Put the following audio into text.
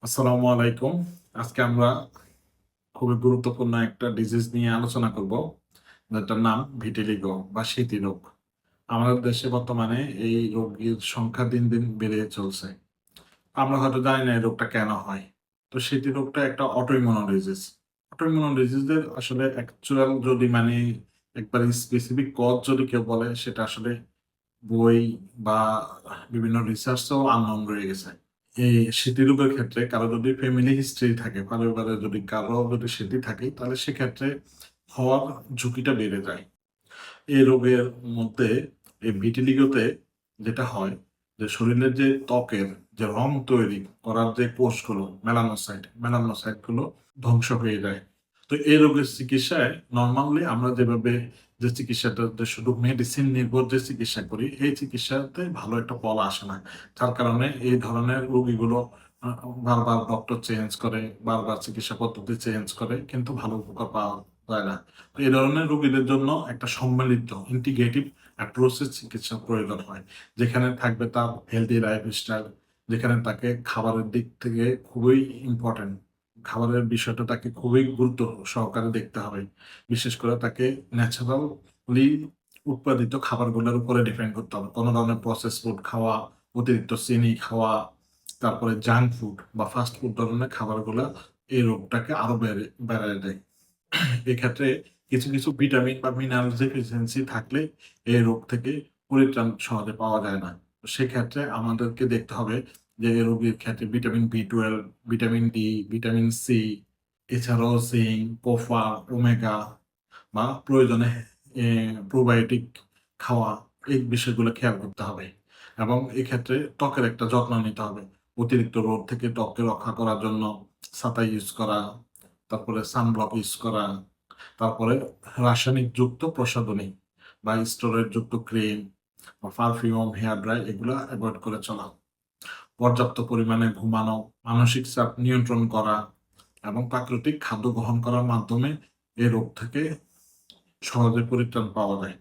আসসালামু আলাইকুম। আজকে আমরা খুবই গুরুত্বপূর্ণ একটা ডিজিজ নিয়ে আলোচনা করব। যেটার নাম ভিটিলিগো বা স্মৃতি রোগ। আমাদের দেশে বর্তমানে এই রোগীর সংখ্যা দিন, দিন বেড়ে চলছে। আমরা হয়তো জানি না এই রোগটা কেন হয়। তো স্মৃতি রোগটা একটা অটোইমিউন ডিজিজ। অটোইমিউন ডিজিজের আসলে অ্যাকচুয়াল যদি মানে একবারে স্পেসিফিক কজ যদি কেউ বলে সেটা আসলে বই বা বিভিন্ন রিসার্চেও আননোন রয়ে গেছে। এই স্মৃতিরোগের ক্ষেত্রে কারো যদি ফ্যামিলি হিস্ট্রি থাকে, পরিবারে যদি কারো যদি স্মৃতি থাকে, তাহলে সেক্ষেত্রে হওয়ার ঝুঁকিটা বেড়ে যায়। এই রোগের মধ্যে এই ভিটিলিগোতে যেটা হয় যে শরীরের যে ত্বকের যে রং তৈরি করার যে কোষগুলো মেলানোসাইট গুলো ধ্বংস হয়ে যায়। তো এই রোগের চিকিৎসায় নরমালি আমরা যেভাবে যে চিকিৎসাটা যে শুধু মেডিসিন নির্ভর যে চিকিৎসা করি, এই চিকিৎসাতে ভালো একটা ফল আসে না। যার কারণে এই ধরনের রোগীগুলো আ বারবার ডক্টর চেঞ্জ করে, বারবার চিকিৎসা পদ্ধতি চেঞ্জ করে কিন্তু ভালো উপকার পাওয়া যায় না। তো এই ধরনের রোগীদের জন্য একটা সম্মিলিত ইন্টিগ্রেটিভ অ্যাপ্রোচের চিকিৎসার প্রয়োজন হয়। যেখানে থাকবে তার হেলথি লাইফস্টাইল, যেখানে তাকে খাবারের দিক থেকে খুবই ইম্পোর্টেন্ট। খাবারের বিষয়টা তাকে খুবই গুরুত্ব সহকারে দেখতে হবে। বিশেষ করে তাকে ন্যাচারালি উৎপাদিত খাবারগুলোর উপরে ডিপেন্ড করতে হবে। কোন ধরনের প্রসেস ফুড খাওয়া, অতিরিক্ত চিনি খাওয়া, তারপরে জাঙ্ক ফুড বা ফাস্ট ফুড ধরনের খাবারগুলা এই রোগটাকে আরো বাড়ায় দেয়। এক্ষেত্রে কিছু ভিটামিন বা মিনারেল ডেফিসিয়েন্সি থাকলে এই রোগ থেকে পরিত্রাণ সহজে পাওয়া যায় না। তো সেক্ষেত্রে আমাদেরকে দেখতে হবে যে এই রোগীর ক্ষেত্রে vitamin B12, vitamin D, vitamin C, এছাড়াও জিঙ্ক, কপার, ওমেগা বা প্রয়োজনে প্রোবায়োটিক খাওয়া এই বিষয়গুলো খেয়াল করতে হবে। এবং এক্ষেত্রে ত্বকের একটা যত্ন নিতে হবে। অতিরিক্ত রোদ থেকে ত্বককে রক্ষা করার জন্য ছাতা ইউজ করা, তারপরে সানব্লক ইউজ করা, তারপরে রাসায়নিক যুক্ত প্রসাধনী বা স্টেরয়েড যুক্ত ক্রিম বা পারফিউম, হেয়ার ড্রাই এগুলা এভয়েড করে চলা। পর্যাপ্ত পরিমাণে ঘুমানো, মানসিক চাপ নিয়ন্ত্রণ করা এবং প্রাকৃতিক খাদ্য গ্রহণ করার মাধ্যমে এই রোগ থেকে সহজে পরিত্রাণ পাওয়া যায়।